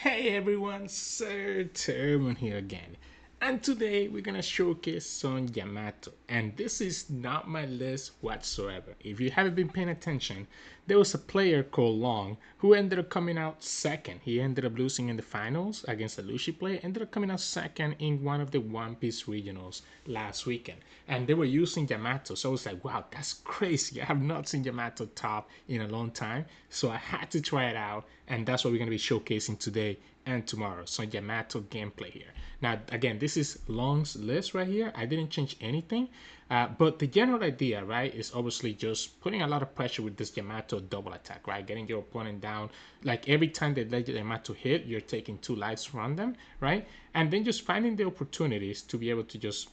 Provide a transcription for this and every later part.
Hey everyone, Sirturmund here again. And today we're gonna showcase some Yamato. And this is not my list whatsoever. If you haven't been paying attention, there was a player called Long who ended up coming out second. He ended up losing in the finals against a Lucci player, ended up coming out second in one of the One Piece regionals last weekend. And they were using Yamato. So I was like, wow, that's crazy. I have not seen Yamato top in a long time. So I had to try it out. And that's what we're going to be showcasing today and tomorrow. So Yamato gameplay here. Now, again, this is Long's list right here. I didn't change anything. But the general idea, right, is obviously just putting a lot of pressure with this Yamato double attack, right? Getting your opponent down. Like every time they let Yamato hit, you're taking 2 lives from them, right? And then just finding the opportunities to be able to just,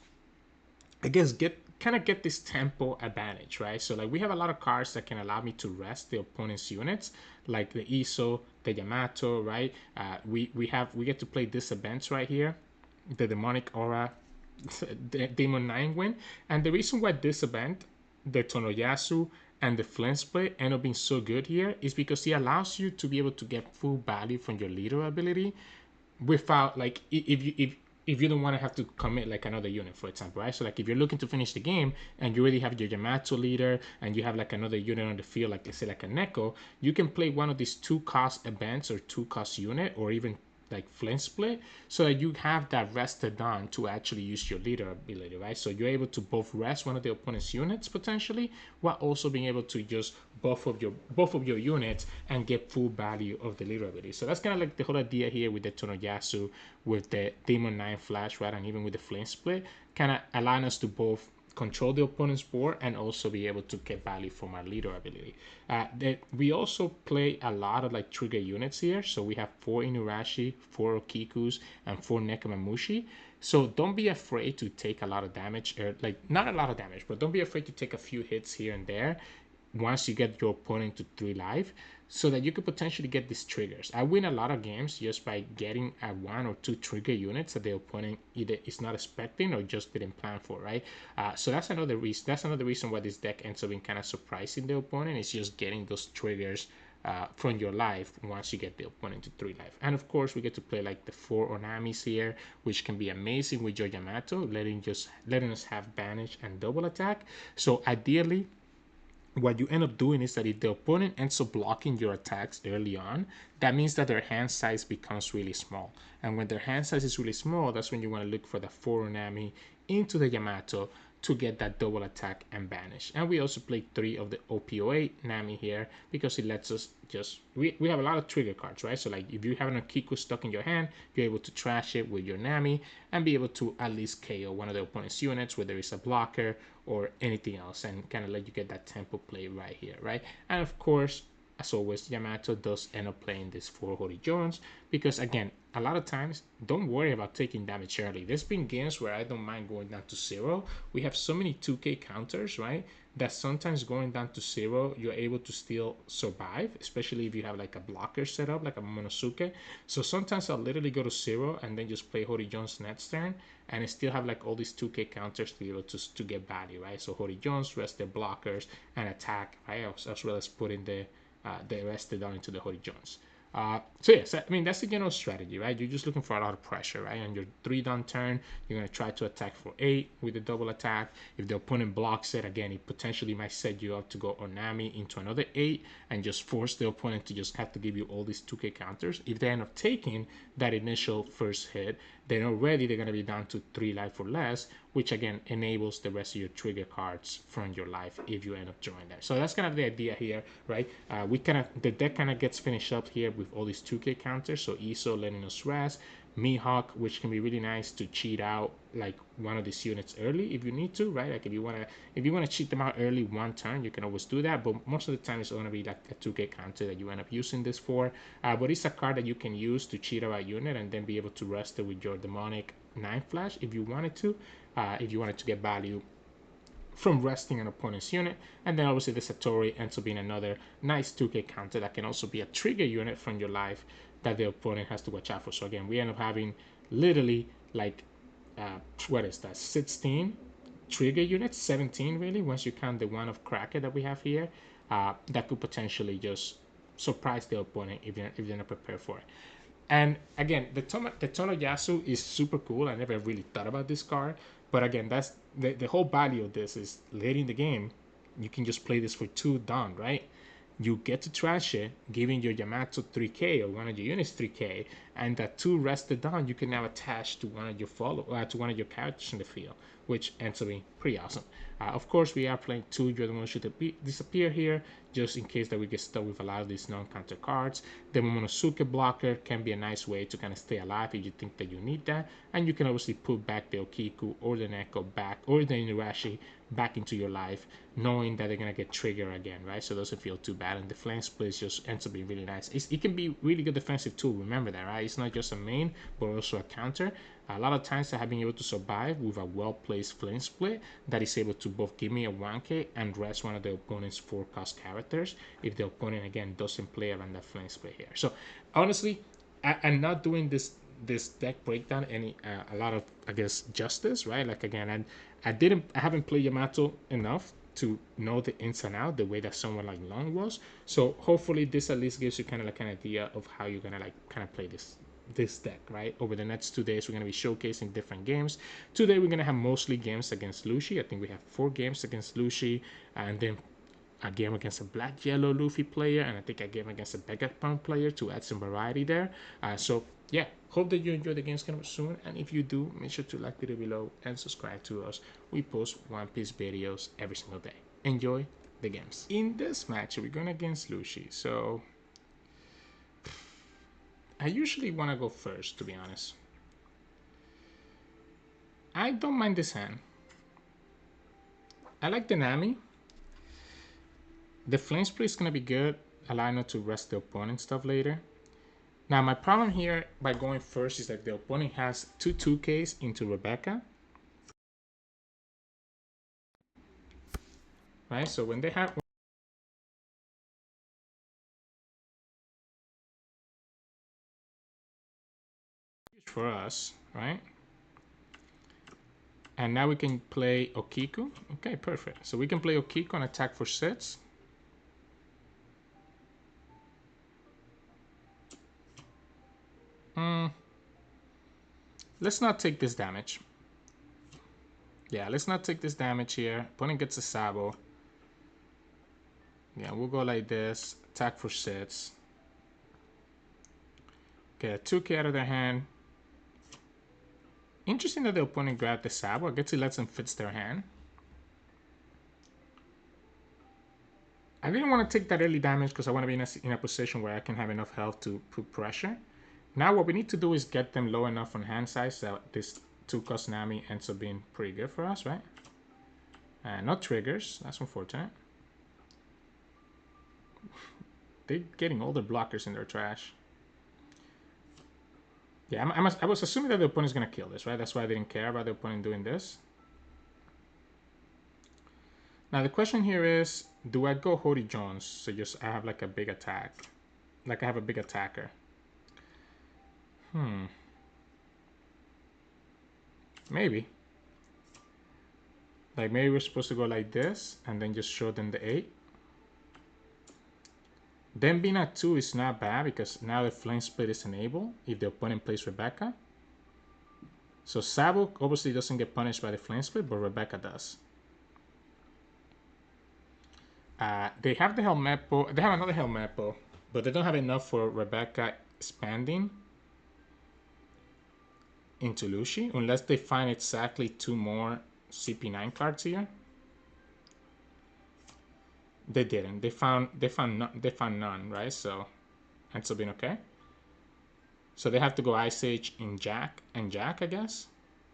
I guess, get this tempo advantage, right? So like we have a lot of cards that can allow me to rest the opponent's units, like the Iso, the Yamato, right? We get to play this events right here, the Demonic Aura, the Demon 9 win, and the reason why this event, the Tonoyasu and the Flint Split end up being so good here is because it allows you to be able to get full value from your leader ability without like if you don't want to have to commit like another unit, for example, right? So like if you're looking to finish the game and you already have your Yamato leader and you have like another unit on the field, like let's say like a Neko, you can play one of these 2-cost events or 2-cost unit or even like Flint Split, so that you have that rested on to actually use your leader ability, right? So you're able to both rest one of the opponent's units potentially, while also being able to just both of your units and get full value of the leader ability. So that's kind of like the whole idea here with the Tonoyasu, with the Demon 9 Flash, right? And even with the Flint Split, kind of allowing us to both control the opponent's board and also be able to get value from our leader ability. We also play a lot of like trigger units here. So we have 4 Inurashi, 4 Okikus, and 4 Nekomamushi. So don't be afraid to take a lot of damage, or like not a lot of damage, but don't be afraid to take a few hits here and there once you get your opponent to 3 life, so that you could potentially get these triggers. I win a lot of games just by getting a 1 or 2 trigger units that the opponent either is not expecting or just didn't plan for, right? So that's another reason. That's another reason why this deck ends up being kind of surprising the opponent. Is just getting those triggers from your life once you get the opponent to 3 life. And of course, we get to play like the 4 Onamis here, which can be amazing with your Yamato, letting us have banish and double attack. So ideally, what you end up doing is that if the opponent ends up blocking your attacks early on, that means that their hand size becomes really small. And when their hand size is really small, that's when you want to look for the 4 Nami into the Yamato to get that double attack and banish. And we also play 3 of the OP08 Nami here because it lets us just, we have a lot of trigger cards, right? So like if you have a Kiku stuck in your hand, you're able to trash it with your Nami and be able to at least KO one of the opponent's units, whether it's a blocker or anything else, and kind of let you get that tempo play right here, right? And of course, as always, Yamato does end up playing this for Hody Jones because, again, a lot of times, don't worry about taking damage early. There's been games where I don't mind going down to 0. We have so many 2K counters, right, that sometimes going down to 0, you're able to still survive, especially if you have like a blocker set up, like a Momonosuke. So sometimes I'll literally go to 0 and then just play Hody Jones next turn, and I still have like all these 2K counters to be able to get value, right? So Hody Jones, rest their blockers, and attack, right? As well as putting the rested down into the Hody Jones. So yes, I mean, that's the general strategy, right? You're just looking for a lot of pressure, right? On your 3-down turn, you're going to try to attack for 8 with the double attack. If the opponent blocks it, again, it potentially might set you up to go Onami into another 8 and just force the opponent to just have to give you all these 2K counters. If they end up taking that initial first hit, then already they're going to be down to 3 life or less, which again enables the rest of your trigger cards from your life if you end up drawing that. So that's kind of the idea here, right? The deck kind of gets finished up here with all these 2K counters. So Iso letting us rest, Mihawk, which can be really nice to cheat out like one of these units early if you need to, right? Like if you wanna cheat them out early 1 turn, you can always do that. But most of the time, it's gonna be like a 2K counter that you end up using this for. But it's a card that you can use to cheat out a unit and then be able to rest it with your demonic 9 flash if you wanted to. If you wanted to get value from resting an opponent's unit. And then obviously the Satori ends up being another nice 2K counter that can also be a trigger unit from your life that the opponent has to watch out for. So again, we end up having literally like, what is that, 16 trigger units, 17 really, once you count the one of Cracker that we have here, that could potentially just surprise the opponent if they're not prepared for it. And again, the Tonoyasu is super cool. I never really thought about this card. But again, that's the whole value of this is late in the game, you can just play this for 2 down, right? You get to trash it, giving your Yamato 3k or one of your units 3k, and that 2 rested down you can now attach to one of your to one of your characters in the field, which ends up being pretty awesome. Of course, we are playing 2 You're the one should disappear here, just in case that we get stuck with a lot of these non-counter cards. The Momonosuke blocker can be a nice way to kind of stay alive if you think that you need that, and you can obviously put back the Okiku or the Neko back, or the Inurashi back into your life, knowing that they're gonna get triggered again, right? So it doesn't feel too bad, and the flame split just ends up being really nice. It can be really good defensive tool. Remember that, right? It's not just a main, but also a counter. A lot of times I have been able to survive with a well-placed flame split that is able to both give me a 1k and rest one of the opponent's 4-cost characters if the opponent again doesn't play around that flame split here. So honestly, I'm not doing this deck breakdown any a lot of, I guess, justice, right? Like again, I haven't played Yamato enough to know the ins and out the way that someone like Long was. So hopefully this at least gives you kind of like an idea of how you're gonna like kind of play this deck, right? Over the next 2 days, we're going to be showcasing different games. Today, we're going to have mostly games against Lucci. I think we have 4 games against Lucci, and then a game against a Black Yellow Luffy player, and I think a game against a Vegapunk player to add some variety there. So, yeah, hope that you enjoy the games coming soon, and if you do, make sure to like the video below and subscribe to us. We post One Piece videos every single day. Enjoy the games. In this match, we're going against Lucci, so I usually want to go first, to be honest. I don't mind this hand. I like the Nami. The Flame Spray is going to be good, allowing her to rest the opponent stuff later. Now, my problem here by going first is that the opponent has 2 2Ks into Rebecca. Right? So when they have... for us, right? And now we can play Okiku. Okay, perfect. So we can play Okiku and attack for 6. Let's not take this damage. Yeah, let's not take this damage here. Opponent gets a Sabo. Yeah, we'll go like this. Attack for 6. Get a 2k out of their hand. Interesting that the opponent grabbed the Sabo. I guess it lets them fits their hand. I didn't want to take that early damage because I want to be in a position where I can have enough health to put pressure. Now what we need to do is get them low enough on hand size that this 2-cost Nami ends up being pretty good for us, right? No triggers. That's unfortunate. They're getting all their blockers in their trash. Yeah, I was assuming that the opponent's going to kill this, right? That's why I didn't care about the opponent doing this. Now the question here is, do I go Hody Jones? So just I have like a big attack. Like I have a big attacker. Maybe. Like maybe we're supposed to go like this and then just show them the 8. Then being at 2 is not bad because now the flame split is enabled if the opponent plays Rebecca. So Sabo obviously doesn't get punished by the flame split, but Rebecca does. They have the Helmepo. They have another Helmepo, but they don't have enough for Rebecca expanding into Lucci unless they find exactly 2 more CP9 cards here. They didn't. They found none, right? So ends up being okay. So they have to go Ice Age in Jack and Jack, I guess,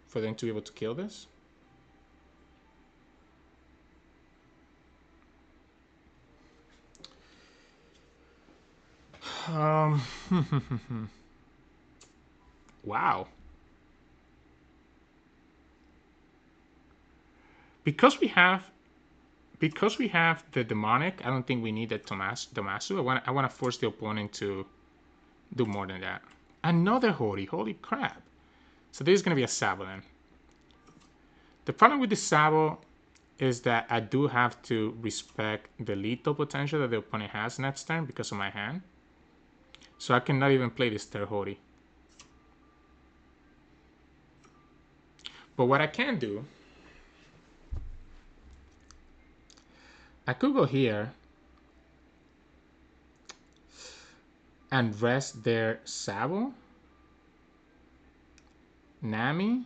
for them to be able to kill this. Wow. Because we have the demonic, I don't think we need the Tomasu. I want to force the opponent to do more than that. Another Hody. Holy crap. So this is going to be a Sabo then. The problem with the Sabo is that I do have to respect the lethal potential that the opponent has next turn because of my hand. So I cannot even play this third Hody. But what I can do, I could go here and rest their Sabo, Nami.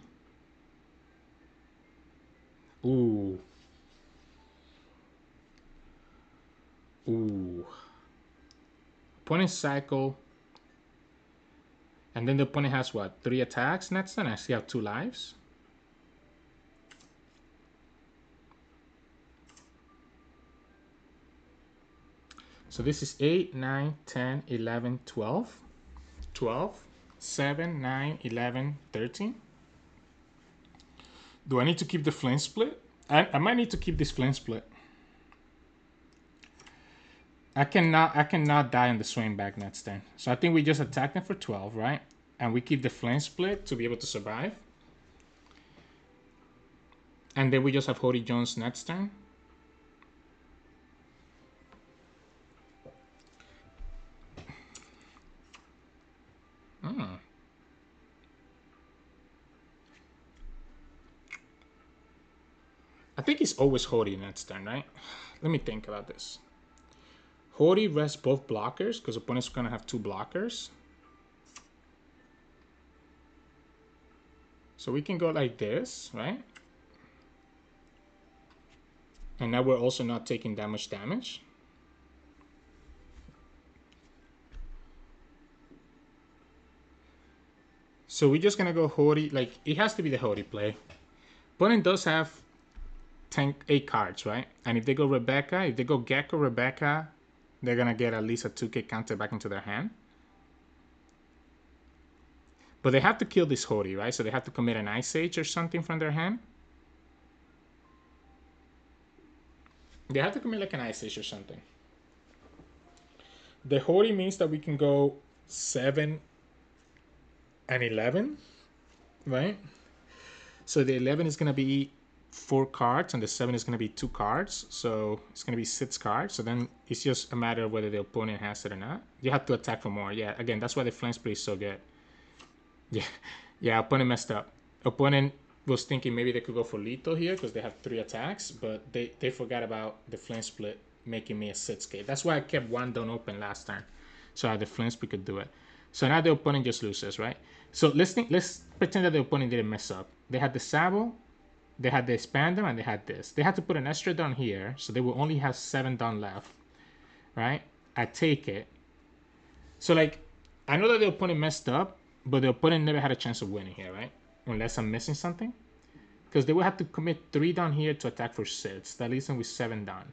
Ooh. Ooh. Opponent cycle. And then the opponent has what? 3 attacks next turn? I still have 2 lives. So this is 8, 9, 10, 11, 12. 12, 7, 9, 11, 13. Do I need to keep the flame split? I might need to keep this flame split. I cannot die on the swing back next turn. So I think we just attack them for 12, right? And we keep the flame split to be able to survive. And then we just have Hody Jones next turn. I think it's always Hody next turn, right? Let me think about this. Hody rests both blockers because opponent's going to have 2 blockers. So we can go like this, right? And now we're also not taking that much damage. So we're just going to go Hody. Like, it has to be the Hody play. Opponent does have 8 cards, right? And if they go Rebecca, if they go Gecko, Rebecca, they're going to get at least a 2k counter back into their hand. But they have to kill this Hody, right? So they have to commit an Ice Age or something from their hand. They have to commit like an Ice Age or something. The Hody means that we can go 7 and 11, right? So the 11 is going to be 4 cards, and the 7 is going to be 2 cards. So it's going to be 6 cards. So then it's just a matter of whether the opponent has it or not. You have to attack for more. Yeah, again, that's why the flame split is so good. Yeah, opponent messed up. Opponent was thinking maybe they could go for lethal here because they have 3 attacks, but they forgot about the flame split making me a 6k. That's why I kept 1 down open last time, so the flame split could do it. So now the opponent just loses, right? So let's pretend that the opponent didn't mess up. They had the Sabo, they had the Expander, and they had this. They had to put an extra down here, so they will only have 7 down left, right? I take it. So like, I know that the opponent messed up, but the opponent never had a chance of winning here, right? Unless I'm missing something. Because they will have to commit 3 down here to attack for 6. That leaves them with 7 down.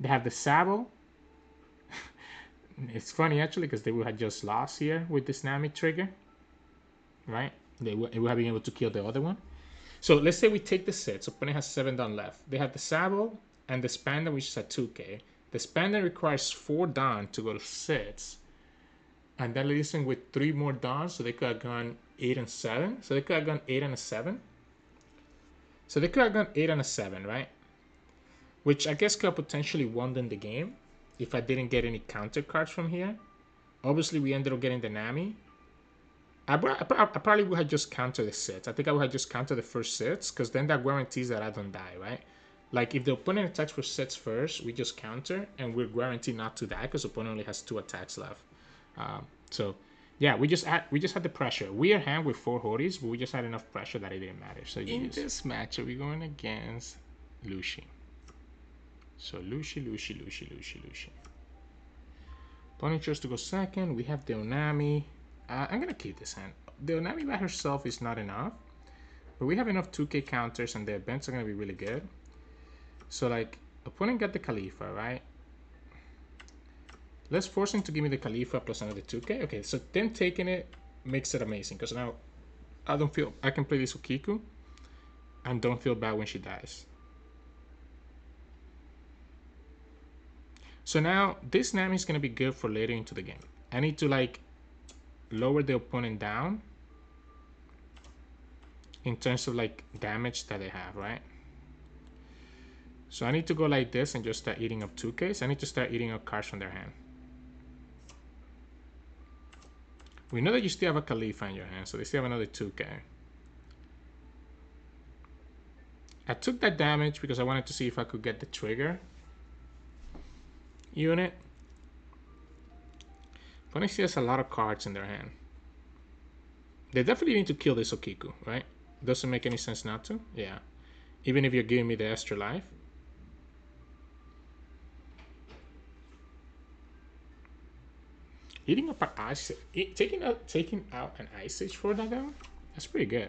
They have the Sabo. It's funny, actually, because they would have just lost here with this Nami trigger. Right? They would have been able to kill the other one. So let's say we take the 6. Opponent has 7 down left. They have the Sabo and the Expander, which is at 2k. The Expander requires 4 down to go to 6. And that leaves them with 3 more dawns, so they could have gone 8 and 7. So they could have gone 8 and a 7. So they could have gone 8 and a 7, right? Which I guess could have potentially won them the game if I didn't get any counter cards from here. Obviously, we ended up getting the Nami. I probably would have just countered the sets. I think I would have just countered the first sets, because then that guarantees that I don't die, right? Like, if the opponent attacks for sets first, we just counter, and we're guaranteed not to die, because the opponent only has 2 attacks left. So yeah, we just had the pressure. Weird hand with 4 Hodys, but we just had enough pressure that it didn't matter. So in this matchup, we're going against Lucci. So Lucci. Opponent chose to go second. We have the ONami. I'm gonna keep this hand. The ONami by herself is not enough, but we have enough 2k counters, and the events are gonna be really good. So like, opponent got the Khalifa, right? Let's force him to give me the Khalifa plus another 2k. Okay, so them taking it makes it amazing, because now I can play this with Kiku and don't feel bad when she dies. So now this Nami is going to be good for later into the game. I need to like lower the opponent down in terms of like damage that they have, right? So I need to go like this and just start eating up 2Ks. I need to start eating up cards from their hand. We know that you still have a Khalifa in your hand, so they still have another 2k. I took that damage because I wanted to see if I could get the trigger unit. Funny, she has a lot of cards in their hand. They definitely need to kill this Okiku, right? Doesn't make any sense not to. Yeah. Even if you're giving me the extra life. Eating up an ice, taking out an Ice Age for that though? That's pretty good.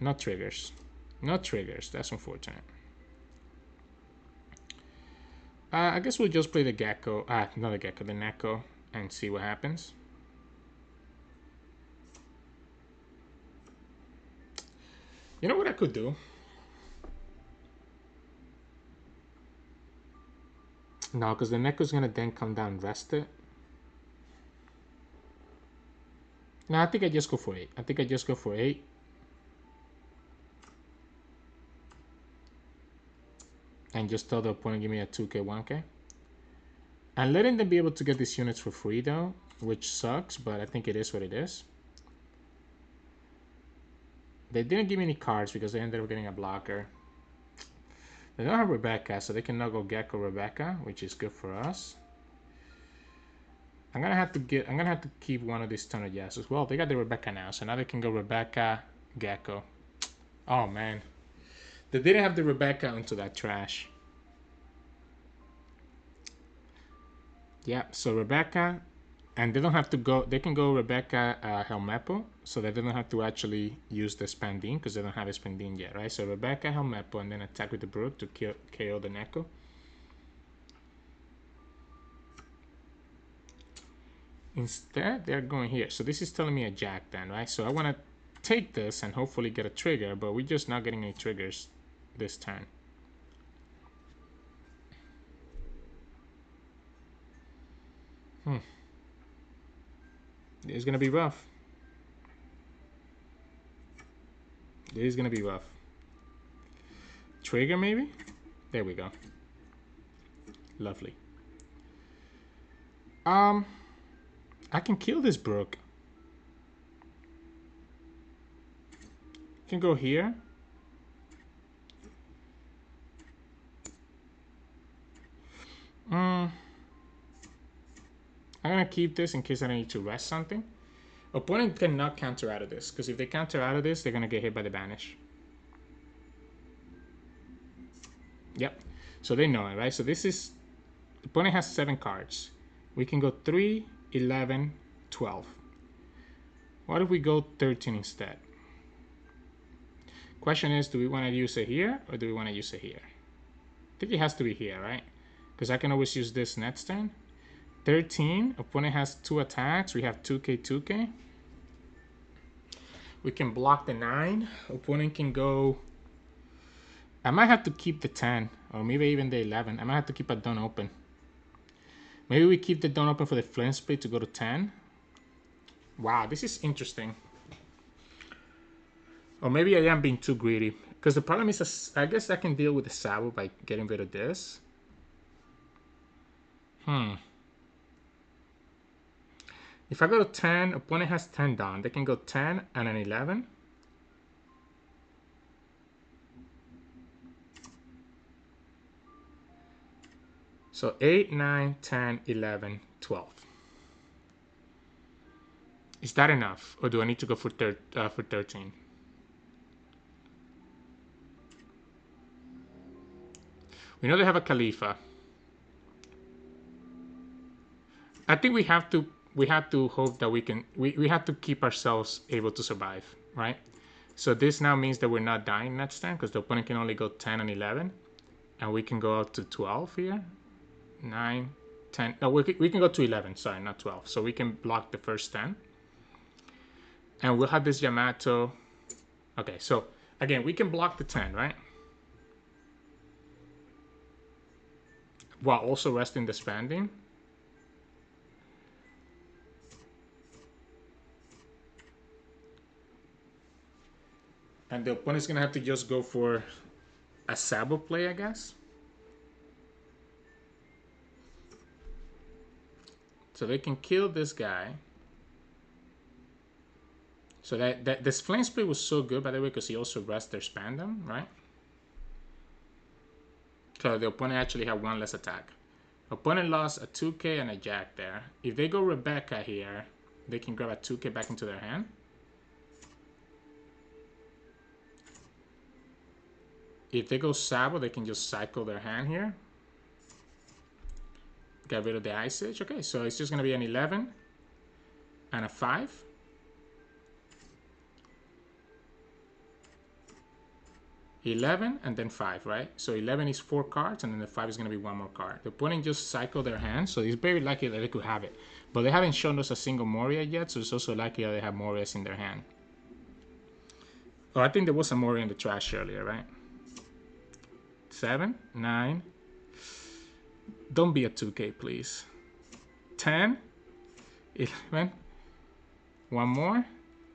No triggers. No triggers. That's unfortunate. I guess we'll just play the Gecko. Not the Gecko, the Neko, and see what happens. You know what I could do? No, because the Neko's gonna then come down rested. No, I think I just go for 8. I think I just go for 8. And just tell the opponent give me a 2k, 1k. And letting them be able to get these units for free though, which sucks, but I think it is what it is. They didn't give me any cards because they ended up getting a blocker. They don't have Rebecca, so they cannot go Gecko Rebecca, which is good for us. I'm gonna have to keep one of these Tonoyasus. Well, they got the Rebecca now, so now they can go Rebecca, Gecko. Oh man. They didn't have the Rebecca into that trash. Yeah, so Rebecca, and they don't have to go, they can go Rebecca Helmepo, so that they don't have to actually use the Spandine, because they don't have a Spandine yet, right? So Rebecca Helmepo, and then attack with the Brook to KO the Neko. Instead, they're going here. So this is telling me a Jack then, right? So I want to take this and hopefully get a trigger, but we're just not getting any triggers this turn. It's gonna be rough. This is gonna be rough. Trigger maybe? There we go. Lovely. I can kill this Brook. Can go here. I'm gonna keep this in case I need to rest something. Opponent cannot counter out of this, because if they counter out of this, they're gonna get hit by the banish. Yep. So they know it, right? So this is, opponent has 7 cards. We can go 3, 11, 12. What if we go 13 instead? Question is, do we want to use it here or do we want to use it here? I think it has to be here, right? Because I can always use this next turn. 13, opponent has 2 attacks. We have 2k, 2k. We can block the 9. Opponent can go... I might have to keep the 10 or maybe even the 11. I might have to keep a Dawn open. Maybe we keep the Dawn open for the Flame Split to go to 10. Wow, this is interesting. Or maybe I am being too greedy. Because the problem is, I guess I can deal with the Sabo by getting rid of this. If I go to 10, opponent has 10 down. They can go 10 and an 11. So 8, 9, 10, 11, 12. Is that enough? Or do I need to go for 13? We know they have a Khalifa. I think we have to hope that we have to keep ourselves able to survive, right? So this now means that we're not dying next time because the opponent can only go 10 and 11. And we can go up to 12 here. 9, 10. No, we can go to 11. Sorry, not 12. So we can block the first 10. And we'll have this Yamato. Okay, so again, we can block the 10, right? While also resting the Spanding. And the opponent's going to have to just go for a Sabo play, I guess. So they can kill this guy. So that this flame split was so good, by the way, because he also rests their spandom, right? So the opponent actually had one less attack. Opponent lost a 2k and a jack there. If they go Rebecca here, they can grab a 2k back into their hand. If they go Sabo, they can just cycle their hand here. Get rid of the Ice Age. Okay, so it's just going to be an 11 and a 5. $11 and then 5, right? So 11 is 4 cards, and then the 5 is going to be 1 more card. The opponent just cycled their hand, so it's very likely that they could have it. But they haven't shown us a single Moria yet, so it's also likely that they have Morias in their hand. Oh, I think there was a Moria in the trash earlier, right? 7, 9. Don't be a 2K, please. 10, 11. One more.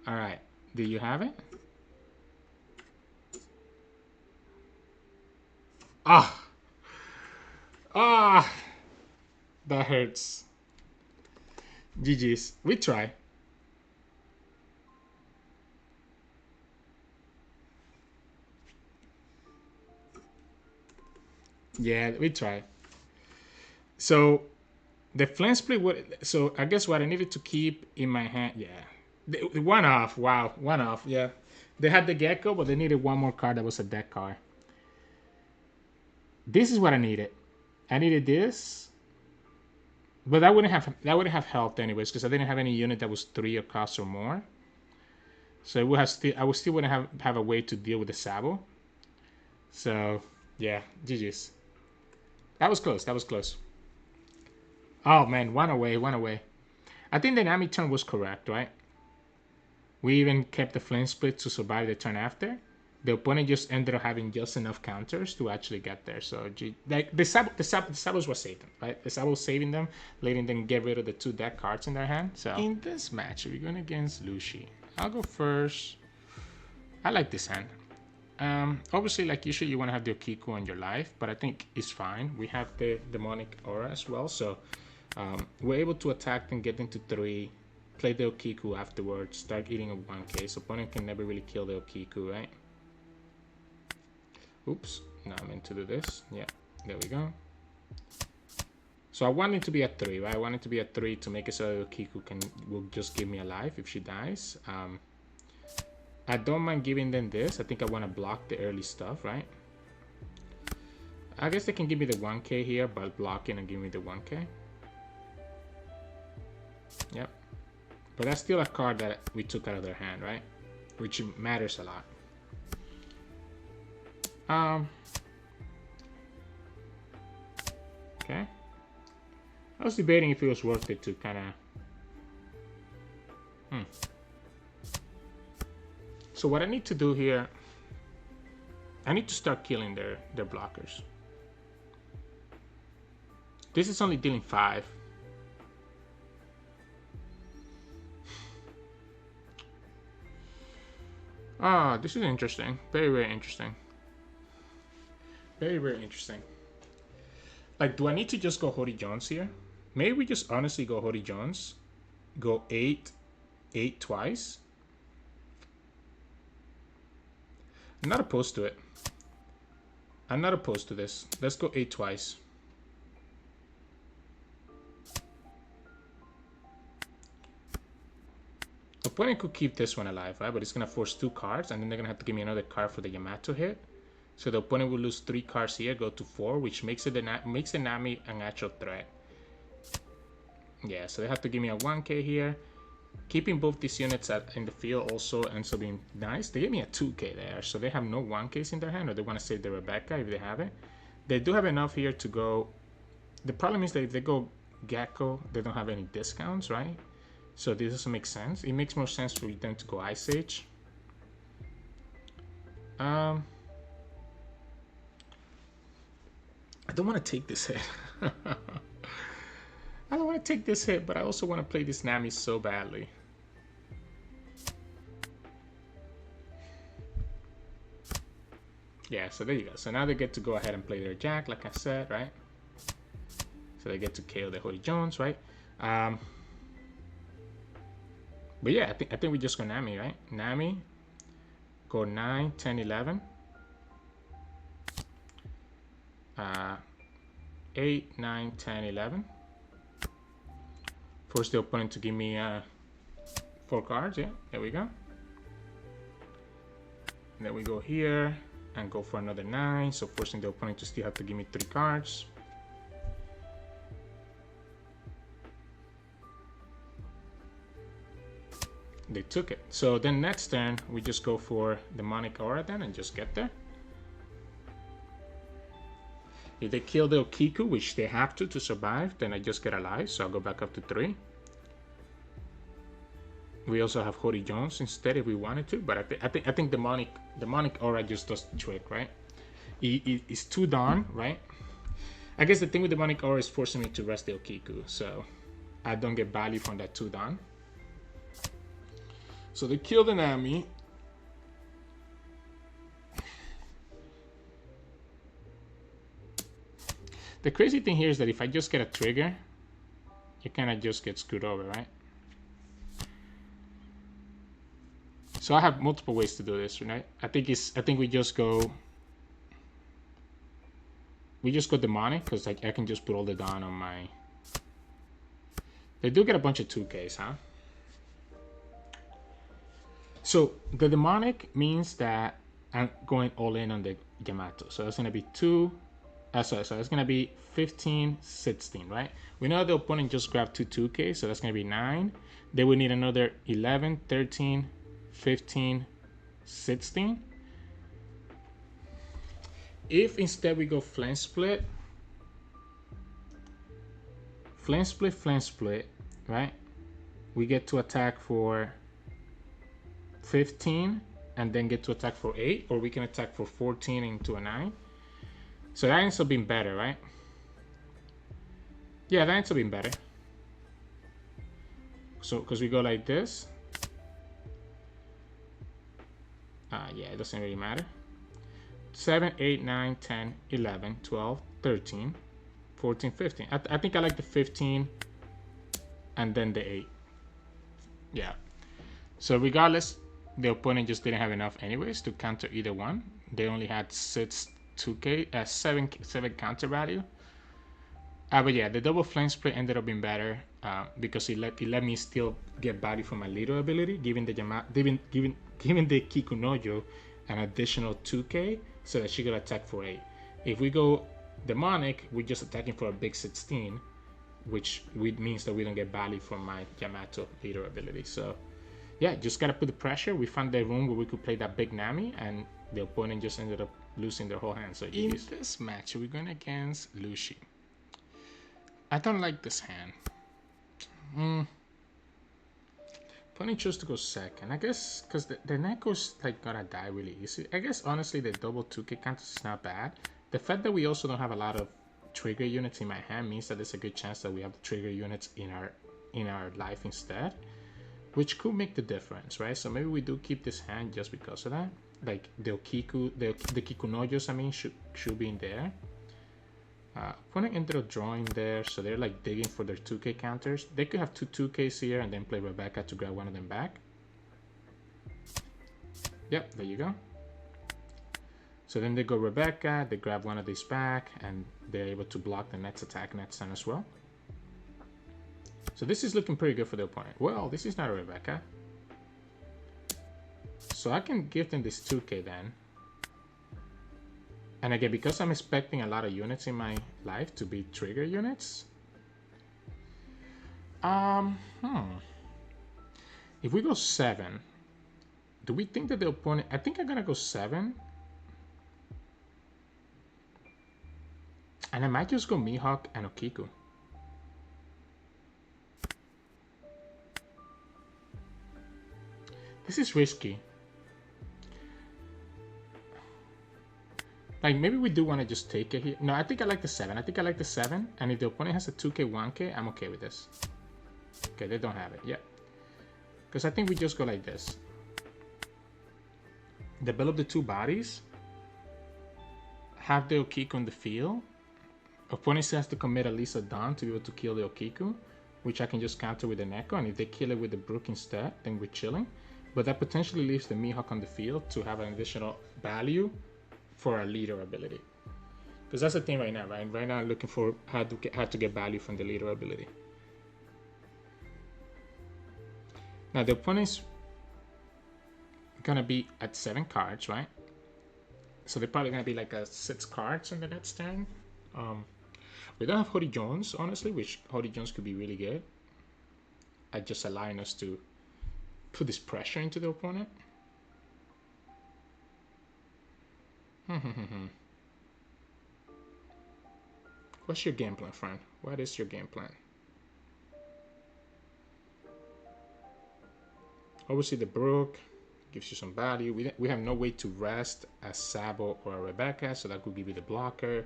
All right. Do you have it? Ah. Ah. That hurts. GG's. We try. Yeah, we try. So the flame split would. So I guess what I needed to keep in my hand. Yeah, the one off. Wow, one off. Yeah, they had the gecko, but they needed one more card that was a deck card. This is what I needed. I needed this, but that wouldn't have helped anyways because I didn't have any unit that was 3 cost or more. So it would have still. I would still wouldn't have a way to deal with the Sabo. So yeah, GG's. That was close. That was close. Oh man, one away, one away. I think the Nami turn was correct, right? We even kept the flame split to survive the turn after. The opponent just ended up having just enough counters to actually get there. So like the Sabos were saving, right? The Sabos saving them, letting them get rid of the 2 deck cards in their hand. So in this match, we're going against Lucci. I'll go first. I like this hand. Obviously, like usually, you want to have the Okiku on your life, but I think it's fine. We have the demonic aura as well, so we're able to attack and get into 3, play the Okiku afterwards, start eating a 1k, so opponent can never really kill the Okiku, right? Oops, now I meant to do this. Yeah, there we go. So I want it to be at 3, right? I want it to be at 3 to make it so that Okiku will just give me a life if she dies. I don't mind giving them this. I think I want to block the early stuff, right? I guess they can give me the 1k here by blocking and giving me the 1k. Yep. But that's still a card that we took out of their hand, right? Which matters a lot. Okay. I was debating if it was worth it to kind of... So what I need to do here, I need to start killing their blockers. This is only dealing 5. Ah, this is interesting. Very, very interesting. Very, very interesting. Like, do I need to just go Hody Jones here? Maybe we just honestly go Hody Jones. Go 8 twice. I'm not opposed to it. I'm not opposed to this. Let's go 8 twice. Opponent could keep this one alive, right? But it's going to force 2 cards, and then they're going to have to give me another card for the Yamato hit. So the opponent will lose 3 cards here, go to 4, which makes the Nami an actual threat. Yeah, so they have to give me a 1k here. Keeping both these units in the field also ends up being nice. They gave me a 2k there, so they have no 1ks in their hand, or they want to save the Rebecca if they have it. They do have enough here to go. The problem is that if they go Gecko, they don't have any discounts, right? So this doesn't make sense. It makes more sense for them to go Ice Age. I don't want to take this hit. I don't want to take this hit, but I also want to play this Nami so badly. Yeah, so there you go. So now they get to go ahead and play their Jack, like I said, right? So they get to KO the Hody Jones, right? Um, but yeah, I think we just go Nami, right? Nami, go 9, 10, 11. 8, 9, 10, 11. Force the opponent to give me 4 cards. Yeah, there we go. And then we go here and go for another 9. So forcing the opponent to still have to give me 3 cards. They took it. So then next turn, we just go for Demonic Aura then and just get there. If they kill the Okiku, which they have to survive, then I just get alive. So I'll go back up to 3. We also have Hody Jones instead if we wanted to, but I think Demonic Aura just does the trick, right? It's too darn, right? I guess the thing with Demonic Aura is forcing me to rest the Okiku, so I don't get value from that 2 darn. So they kill the Nami. The crazy thing here is that if I just get a trigger, you kind of just get screwed over, right? So I have multiple ways to do this, right? I think we just go demonic because I can just put all the down on my. They do get a bunch of 2Ks, huh? So the demonic means that I'm going all in on the Yamato. So it's gonna be 2. So it's gonna be 15, 16, right? We know the opponent just grabbed 2 2K, so that's gonna be 9. They would need another 11, 13, 15, 16. If instead we go flame split, right? We get to attack for 15 and then get to attack for 8, or we can attack for 14 into a 9. So that ends up being better, right? Yeah, that ends up being better. So, because we go like this. Yeah, it doesn't really matter. 7, 8, 9, 10, 11, 12, 13, 14, 15. I think I like the 15 and then the 8. Yeah. So regardless, the opponent just didn't have enough anyways to counter either one. They only had 7 counter value. But yeah, the double flame split ended up being better because it let me still get value from my leader ability, giving the Kikunojo an additional 2K so that she could attack for 8. If we go demonic, we're just attacking for a big 16, which means that we don't get value from my Yamato leader ability. So yeah, just gotta put the pressure. We found the room where we could play that big Nami, and the opponent just ended up losing their whole hand. So in this match, we're going against Lucci. I don't like this hand. Opponent chose to go second. I guess because the Neko's like gonna die really easy. I guess honestly the double 2K counters is not bad. The fact that we also don't have a lot of trigger units in my hand means that there's a good chance that we have the trigger units in our life instead, which could make the difference, right? So maybe we do keep this hand just because of that. Like the Okiku, the Kikunojos, I mean, should be in there. Opponent ended up drawing there, so they're like digging for their 2K counters. They could have 2 2Ks here and then play Rebecca to grab one of them back. Yep, there you go. So then they go Rebecca, they grab one of these back, and they're able to block the next attack next turn as well. So this is looking pretty good for the opponent. Well, this is not a Rebecca. So I can give them this 2K then. And again, because I'm expecting a lot of units in my life to be trigger units. If we go 7, do we think that the opponent... I think I'm gonna go 7. And I might just go Mihawk and Okiku. This is risky. Like, maybe we do want to just take it here. No, I think I like the 7. I think I like the 7. And if the opponent has a 2K, 1K, I'm okay with this. Okay, they don't have it. Yeah. Because I think we just go like this. Develop the 2 bodies. Have the Okiku on the field. Opponent still has to commit at least a Dawn to be able to kill the Okiku. which I can just counter with the Neko, and if they kill it with the Brook instead, then we're chilling. But that potentially leaves the Mihawk on the field to have an additional value for our leader ability. Because that's the thing right now, right? Right now I'm looking for how to get value from the leader ability. Now the opponent's gonna be at 7 cards, right? So they're probably gonna be like a 6 cards on the next turn. We don't have Hody Jones, honestly, which Hody Jones could be really good at just allowing us to put this pressure into the opponent. What's your game plan, friend? What is your game plan? Obviously, the Brook gives you some value. We have no way to rest a Sabo or a Rebecca, so that could give you the blocker.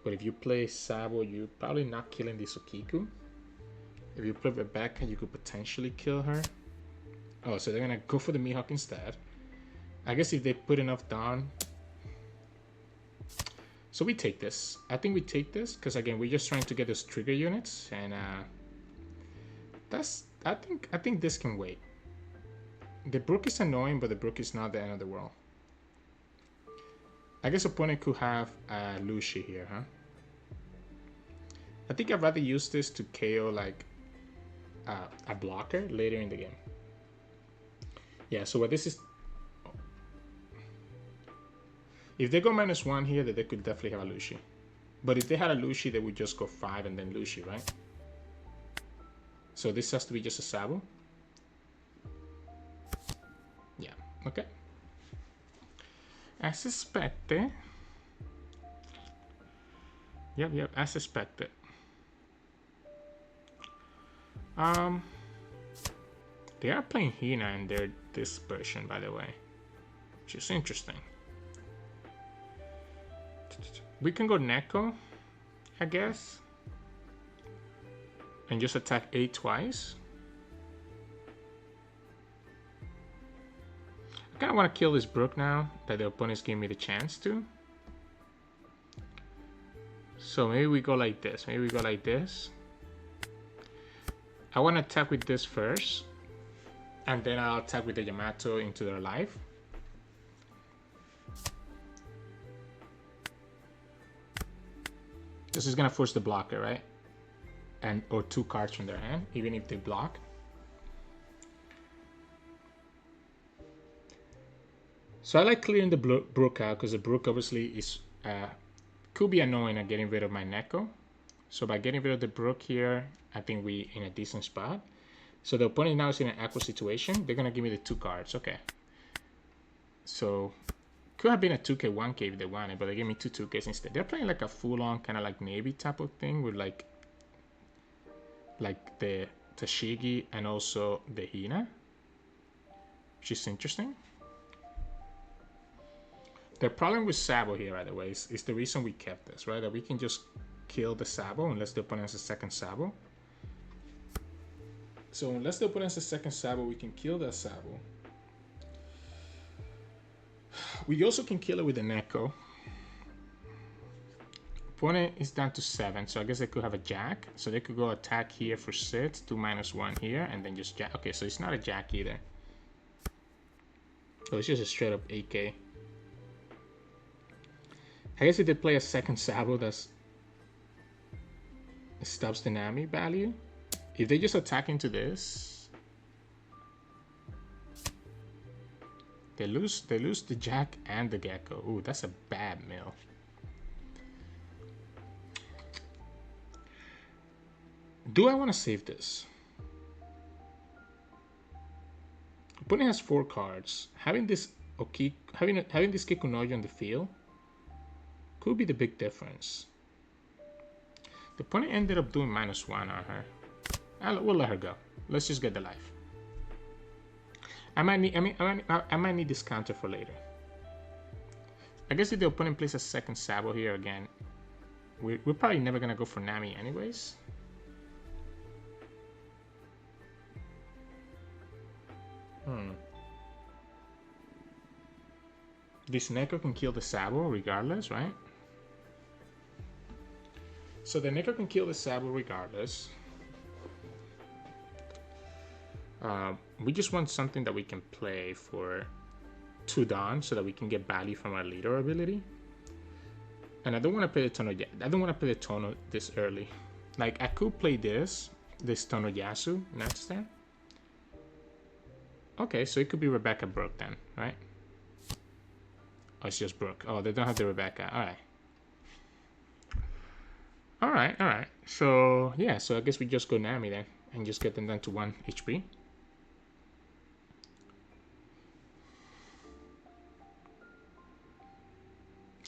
But if you play Sabo, you're probably not killing this Okiku. If you play Rebecca, you could potentially kill her. Oh, so they're gonna go for the Mihawk instead. I guess if they put enough down. So we take this. I think we take this because again we're just trying to get those trigger units, and I think this can wait. The Brook is annoying, but the Brook is not the end of the world. I guess opponent could have Lucci here, huh? I think I'd rather use this to KO like a blocker later in the game. Yeah, so what this is... If they go -1 here, then they could definitely have a Lucci. But if they had a Lucci, they would just go 5 and then Lucci, right? So this has to be just a Sabo. Yeah, okay. As suspected. Yep, as suspected. They are playing Hina in their this version, by the way, which is interesting. We can go Neko, I guess, and just attack 8 twice. I kind of want to kill this Brook now that the opponent's giving me the chance to. So maybe we go like this. Maybe we go like this. I want to attack with this first, and then I'll attack with the Yamato into their life. This is gonna force the blocker, right? And or 2 cards from their hand, even if they block. So I like clearing the Brook out because the Brook obviously is could be annoying at getting rid of my Neko. So by getting rid of the Brook here, I think we in a decent spot. So the opponent now is in an awkward situation. They're gonna give me the 2 cards. Okay. So could have been a 2K, 1K if they wanted, but they gave me 2 2Ks instead. They're playing like a full-on kind of like Navy type of thing with like the Tashigi and also the Hina, which is interesting. The problem with Sabo here, by the way, is the reason we kept this, right? That we can just kill the Sabo unless the opponent has a second Sabo. So unless the opponent has a second Sabo, we can kill that Sabo. We also can kill it with the Neko. Opponent is down to 7, so I guess they could have a Jack. So they could go attack here for 6, do -1 here, and then just Jack. Okay, so it's not a Jack either. So it's just a straight up 8K. I guess if they play a second Sabo, it stops the Nami value. If they just attack into this, they lose the Jack and the Gecko. Ooh, that's a bad mill. Do I want to save this? Opponent has 4 cards. Having this Kikunojo on the field could be the big difference. The opponent ended up doing -1 on her. We'll let her go. Let's just get the life. I might need this counter for later. I guess if the opponent plays a second Sabo here again, we're probably never gonna go for Nami anyways. This Neko can kill the Sabo regardless, right? So the Neko can kill the Sabo regardless. We just want something that we can play for 2 Dawn so that we can get value from our leader ability. And I don't want to play the Tono yet. I don't want to play the Tono this early. Like, I could play this Tonoyasu next turn. Okay, so it could be Rebecca Brooke then, right? Oh, it's just Brooke. Oh, they don't have the Rebecca. Alright. Alright. So, yeah, so I guess we just go Nami then and just get them down to 1 HP.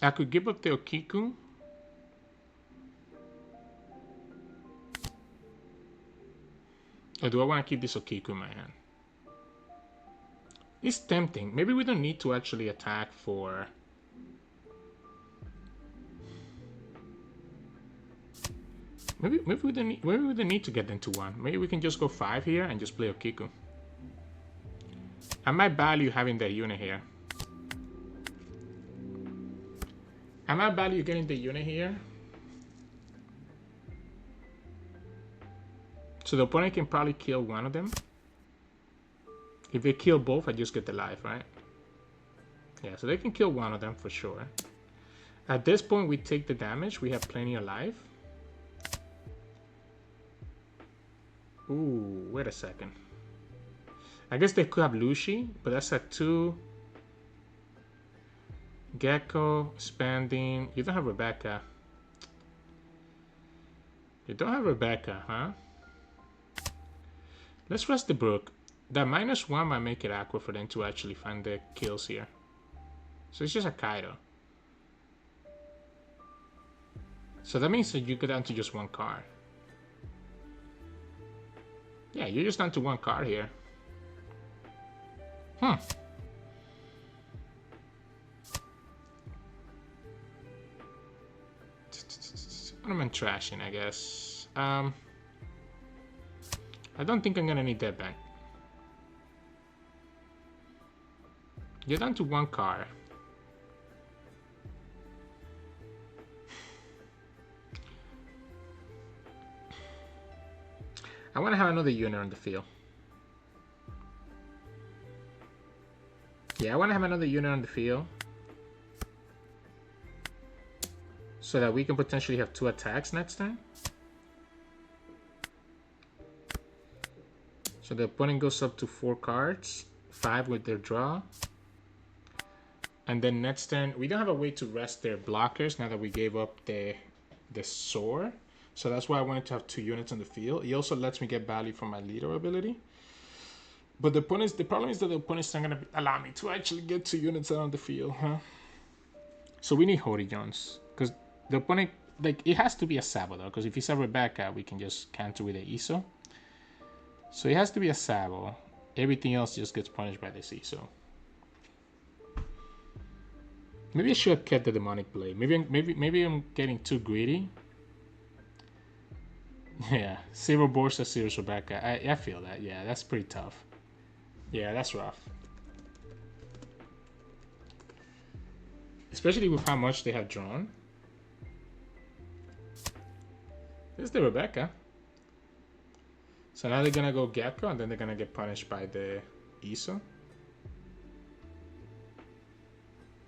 I could give up the Okiku. Or do I want to keep this Okiku in my hand? It's tempting. Maybe we don't need to actually attack for... Maybe we don't need to get them to 1. Maybe we can just go 5 here and just play Okiku. I might value having the unit here. I might value getting the unit here. So the opponent can probably kill one of them. If they kill both, I just get the life, right? Yeah, so they can kill one of them for sure. At this point, we take the damage. We have plenty of life. Ooh, wait a second. I guess they could have Lucci, but that's a 2. Gecko, Spanding. You don't have Rebecca. You don't have Rebecca, huh? Let's rest the Brook. That -1 might make it awkward for them to actually find the kills here. So it's just a Kaido. So that means that you go down to just 1 card. Yeah, you're just down to 1 card here. Ornament trashing, I guess. I don't think I'm gonna need that bank. You're down to 1 card. I want to have another unit on the field. Yeah, I want to have another unit on the field. So that we can potentially have 2 attacks next time. So the opponent goes up to 4 cards. 5 with their draw. And then next turn, we don't have a way to rest their blockers now that we gave up the sword. So that's why I wanted to have 2 units on the field. It also lets me get value from my leader ability. But the problem is that the opponent's not going to allow me to actually get 2 units out on the field, huh? So we need Hody Jones. Because the opponent, like, it has to be a Sabo though. Because if it's a Rebecca, we can just counter with the ISO. So it has to be a Sabo. Everything else just gets punished by this ISO. Maybe I should have kept the Demonic Blade. Maybe I'm getting too greedy. Yeah, Zero Borsa, Zero Rebecca. I feel that. Yeah, that's pretty tough. Yeah, that's rough. Especially with how much they have drawn. This is the Rebecca. So now they're gonna go Gecko and then they're gonna get punished by the ISO.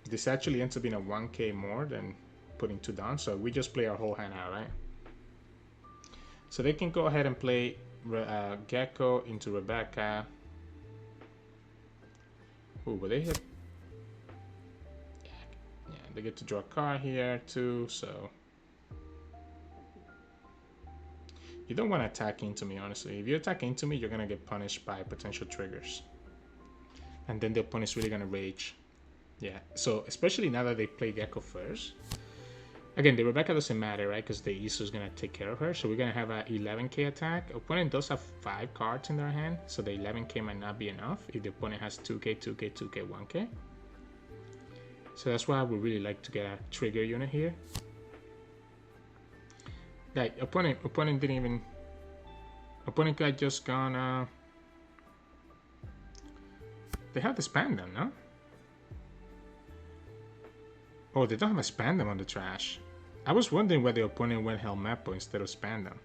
This actually ends up being a 1k more than putting 2 down, so we just play our whole hand out, right? So they can go ahead and play Gecko into Rebecca. Ooh, but they hit... Yeah, they get to draw a card here too, so... You don't want to attack into me, honestly. If you attack into me, you're going to get punished by potential triggers. And then the opponent's really going to rage. Yeah, so especially now that they play Gecko first. Again, the Rebecca doesn't matter, right? Because the ISO is going to take care of her. So we're going to have a 11k attack. Opponent does have 5 cards in their hand. So the 11k might not be enough if the opponent has 2k, 2k, 2k, 1k. So that's why I would really like to get a trigger unit here. Like, opponent didn't even... Opponent got just gone... They have the Spandam, no? Oh, they don't have a Spandam on the trash. I was wondering why the opponent went Helmeppo instead of Spandam.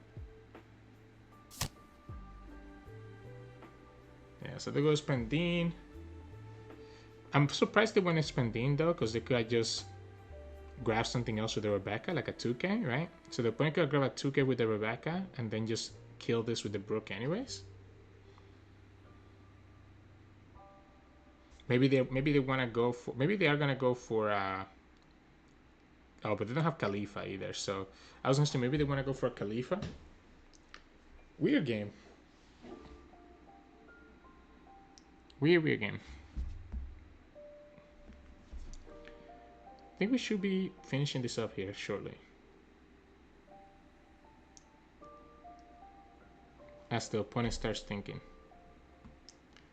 Yeah, so they go Spandine. I'm surprised they went Spandine though, because they could have just grab something else with the Rebecca, like a 2K, right? So the opponent could grab a 2K with the Rebecca and then just kill this with the Brook anyways. Maybe they want to go for, maybe they are gonna go for oh, but they don't have Khalifa either. So I was gonna say maybe they want to go for a Khalifa. Weird game. Weird game. I think we should be finishing this up here shortly. As the opponent starts thinking.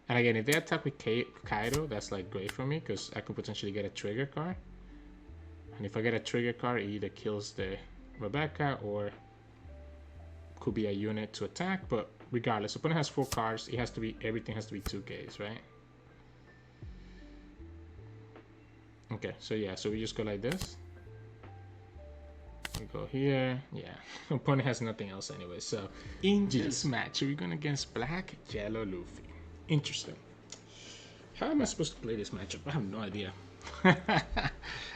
And again, if they attack with Kaido, that's like great for me because I could potentially get a trigger card. And if I get a trigger card, it either kills the Rebecca or could be a unit to attack. But regardless, opponent has 4 cards. It has to be, everything has to be 2Ks, right? Okay, so yeah, so we just go like this. We go here, yeah. Opponent has nothing else anyway. So in this match, we're going against Black Yellow Luffy. Interesting. How am I supposed to play this matchup? I have no idea.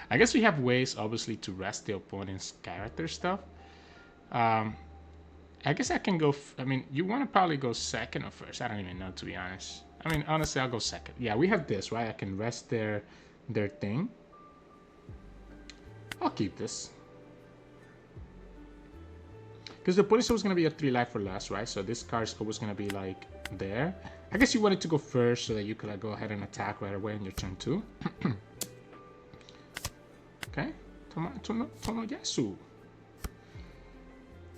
I guess we have ways, obviously, to rest the opponent's character stuff. I guess I can go. I mean, you want to probably go second or first. I don't even know, to be honest. I mean, honestly, I'll go second. Yeah, we have this, right? I can rest their thing. I'll keep this. Because the opponent's always going to be a 3 life or less, right? So this card's always going to be like there. I guess you wanted to go first so that you could like go ahead and attack right away in your turn 2. Okay. Tonoyasu.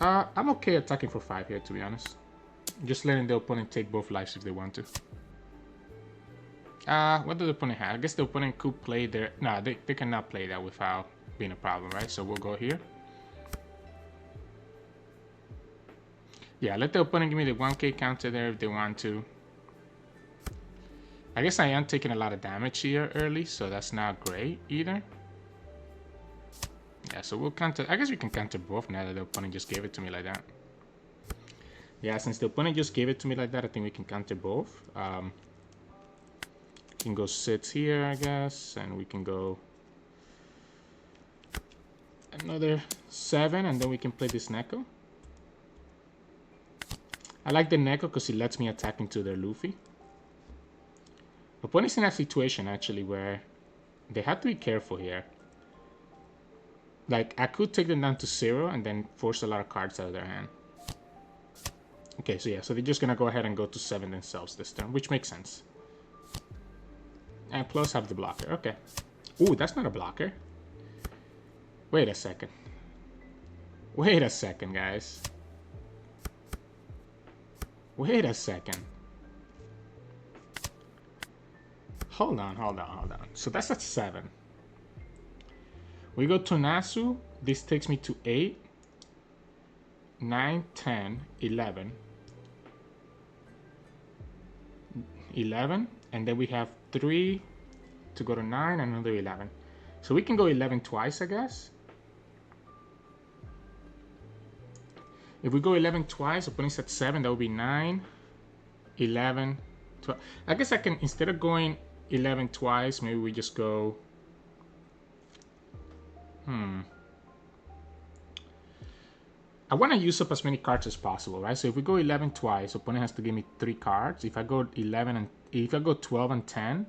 I'm okay attacking for 5 here, to be honest. Just letting the opponent take both lives if they want to. What does the opponent have? I guess the opponent could play their... No, they cannot play that without being a problem, right? So we'll go here. Yeah, let the opponent give me the 1K counter there if they want to. I guess I am taking a lot of damage here early, so that's not great either. Yeah, so we'll counter... I guess we can counter both now that the opponent just gave it to me like that. Yeah, since the opponent just gave it to me like that, I think we can counter both. We can go sits here, I guess, and we can go another 7, and then we can play this Neko. I like the Neko because it lets me attack into their Luffy. The opponent's in a situation, actually, where they have to be careful here. Like, I could take them down to 0 and then force a lot of cards out of their hand. Okay, so yeah, so they're just going to go ahead and go to 7 themselves this turn, which makes sense. And plus have the blocker, okay. Ooh, that's not a blocker. Wait a second. Wait a second, guys. Wait a second. Hold on. So that's at 7. We go to Nasu. This takes me to 8, 9, 10, 11. 11. And then we have 3 to go to 9 and another 11. So we can go 11 twice, I guess. If we go 11 twice, opponent's at 7, that would be 9, 11, 12. I guess I can, instead of going 11 twice, maybe we just go... I want to use up as many cards as possible, right? So if we go 11 twice, opponent has to give me 3 cards. If I go 11 and... If I go 12 and 10...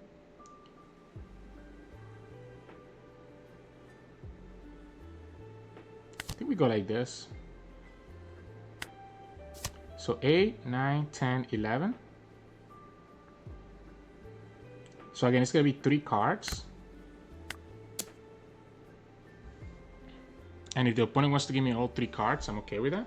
I think we go like this. So 8, 9, 10, 11. So again, it's going to be 3 cards. And if the opponent wants to give me all 3 cards, I'm okay with that.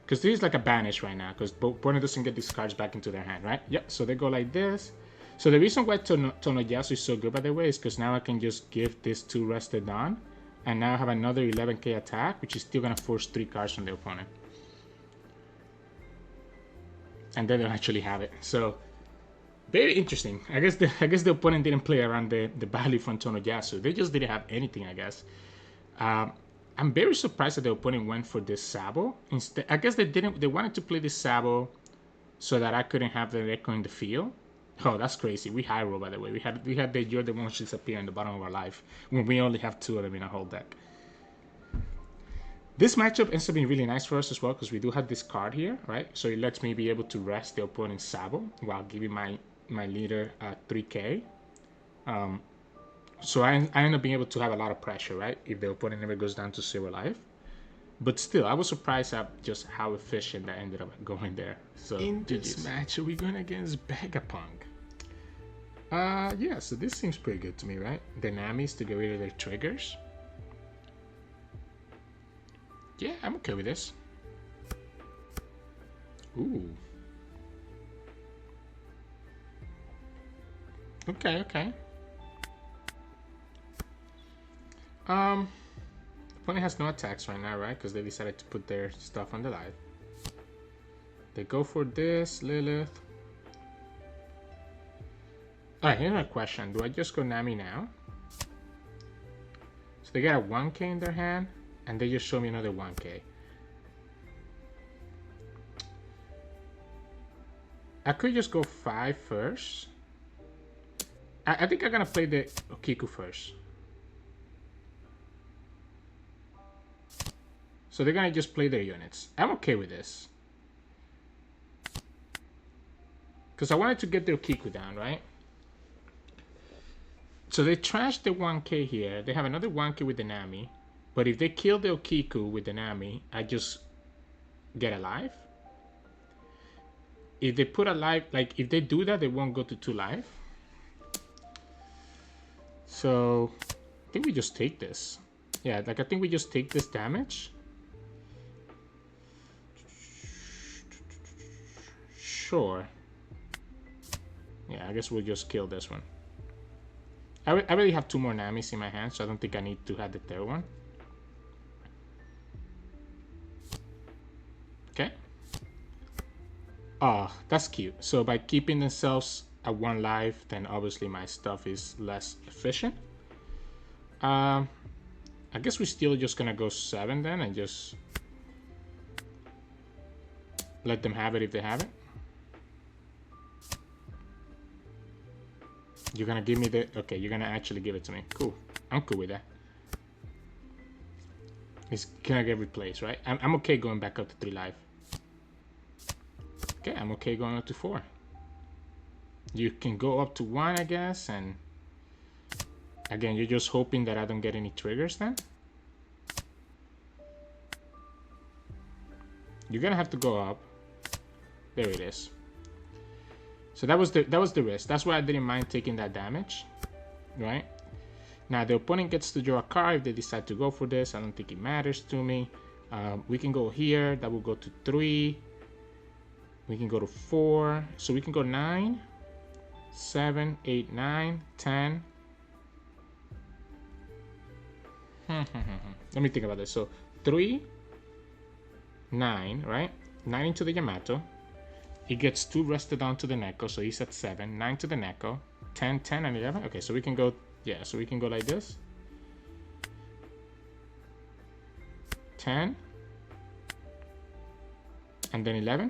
Because this is like a banish right now, because the opponent doesn't get these cards back into their hand, right? Yep, so they go like this. So the reason why Tonoyasu is so good, by the way, is because now I can just give this 2 rested on. And now I have another 11k attack, which is still going to force 3 cards from the opponent. And then they'll actually have it. So, very interesting. I guess the opponent didn't play around the value from Tonoyasu. They just didn't have anything, I guess. I'm very surprised that the opponent went for this Sabo. Instead, I guess they didn't. They wanted to play this Sabo so that I couldn't have the Echo in the field. Oh, that's crazy. We high roll, by the way. We had the You're the One disappear in the bottom of our life when we only have 2 of them in our whole deck. This matchup ends up being really nice for us as well because we do have this card here, right? So it lets me be able to rest the opponent's Sabo while giving my leader 3k. So I end up being able to have a lot of pressure, right? If the opponent never goes down to 0 life. But still, I was surprised at just how efficient that ended up going there. So in this match, we're going against Vegapunk. Yeah, so this seems pretty good to me, right? The Namis to get rid of their triggers. Yeah, I'm okay with this. Ooh. Okay, okay. Opponent has no attacks right now, right? Because they decided to put their stuff on the live. They go for this, Lilith. Alright, here's my question. Do I just go Nami now? So they got a 1k in their hand, and they just show me another 1k. I could just go 5 first. I think I'm gonna play the Okiku first. So they're gonna just play their units. I'm okay with this. Because I wanted to get the Okiku down, right? So they trashed the 1k here. They have another 1k with the Nami. But if they kill the Okiku with the Nami, I just get a life. If they put a life, like if they do that, they won't go to 2 life. So I think we just take this. Yeah, like I think we just take this damage. Sure. Yeah, I guess we'll just kill this one. I already have 2 more Namis in my hand, so I don't think I need to have the 3rd one. Okay. Oh, that's cute. So by keeping themselves at 1 life, then obviously my stuff is less efficient. I guess we're still just gonna go 7 then and just let them have it if they have it. You're gonna give me the... Okay, you're gonna actually give it to me. Cool. I'm cool with that. It's gonna get replaced, right? I'm okay going back up to 3 life. Okay, I'm okay going up to 4. You can go up to 1, I guess, and... Again, you're just hoping that I don't get any triggers then? You're gonna have to go up. There it is. So that was the risk. That's why I didn't mind taking that damage, right? Now the opponent gets to draw a card if they decide to go for this. I don't think it matters to me. We can go here. That will go to 3. We can go to 4. So we can go 9, 7, 8, 9, 10. Let me think about this. So 3, 9, right? 9 into the Yamato. It gets 2 rested onto the Neko, so he's at 7. 9 to the Neko. 10, 10, and 11. Okay, so we can go, yeah, so we can go like this. 10. And then 11.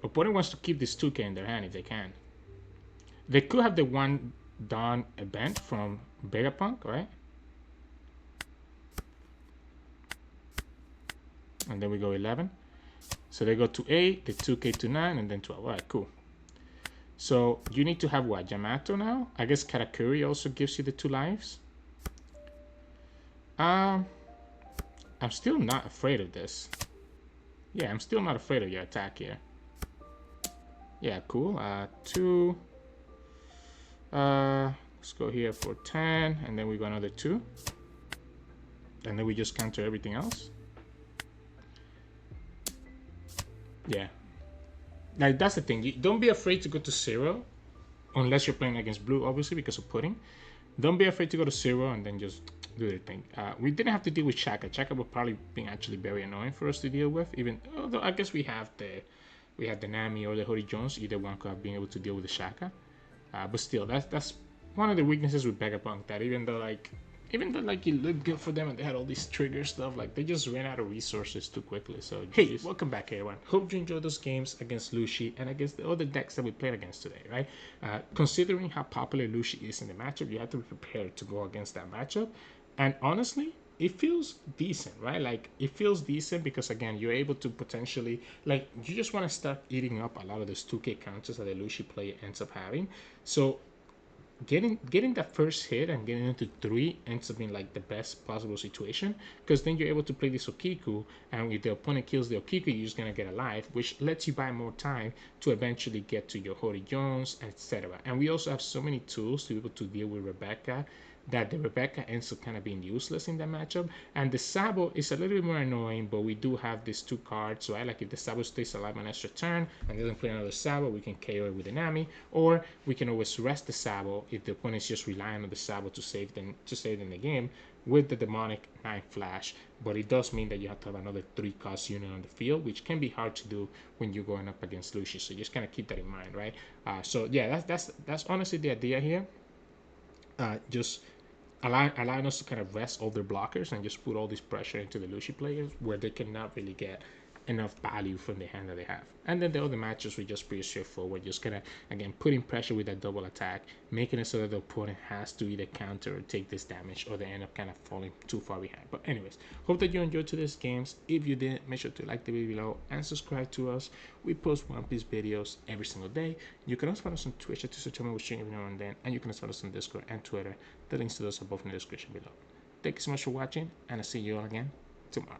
Opponent wants to keep this 2k in their hand if they can. They could have the 1 Dawn event from Vegapunk, right? And then we go 11. So they go to 8, the 2k to 9, and then 12. All right, cool. So you need to have what? Yamato now? I guess Karakuri also gives you the 2 lives. I'm still not afraid of this. Yeah, I'm still not afraid of your attack here. Yeah, cool. 2. Let's go here for 10, and then we go another 2. And then we just counter everything else. Yeah, like that's the thing. You don't be afraid to go to 0, unless you're playing against blue, obviously because of pudding. Don't be afraid to go to 0 and then just do the thing. We didn't have to deal with Shaka. Shaka would probably be actually very annoying for us to deal with. Even although I guess we have the Nami or the Hody Jones. Either one could have been able to deal with the Shaka. But still, that's one of the weaknesses with Vegapunk. That even though like even though like it looked good for them and they had all these trigger stuff, like they just ran out of resources too quickly. So hey, welcome back everyone. Hope you enjoyed those games against Lucci and against the other decks that we played against today, right? Considering how popular Lucci is in the matchup, you have to be prepared to go against that matchup. And honestly, it feels decent, right? Like it feels decent because again, you're able to potentially like you just want to start eating up a lot of those 2K counters that the Lucci player ends up having. So getting that first hit and getting into 3 ends up being like the best possible situation, because then you're able to play this Okiku, and if the opponent kills the Okiku, you're just gonna get a life, which lets you buy more time to eventually get to your Hody Jones, etc. And we also have so many tools to be able to deal with Rebecca that the Rebecca ends up kind of being useless in that matchup. And the Sabo is a little bit more annoying, but we do have these 2 cards, so I like if the Sabo stays alive an extra turn and doesn't play another Sabo, we can KO it with a Nami, or we can always rest the Sabo if the opponent is just relying on the Sabo to save them the game with the demonic 9 flash. But it does mean that you have to have another 3 cost unit on the field, which can be hard to do when you're going up against Lucci. So just kind of keep that in mind, right? So yeah, that's honestly the idea here. Just allowing us to kind of rest all their blockers and just put all this pressure into the Lucci players where they cannot really get enough value from the hand that they have. And then the other matches were just pretty straightforward, just kind of again putting pressure with that double attack, making it so that the opponent has to either counter or take this damage, or they end up kind of falling too far behind. But anyways, hope that you enjoyed today's games. If you did, make sure to like the video below and subscribe to us. We post One Piece videos every single day. You can also find us on Twitch at Sirturmund, which stream every now and then, and you can also find us on Discord and Twitter. The links to those are both in the description below. Thank you so much for watching, and I'll see you all again tomorrow.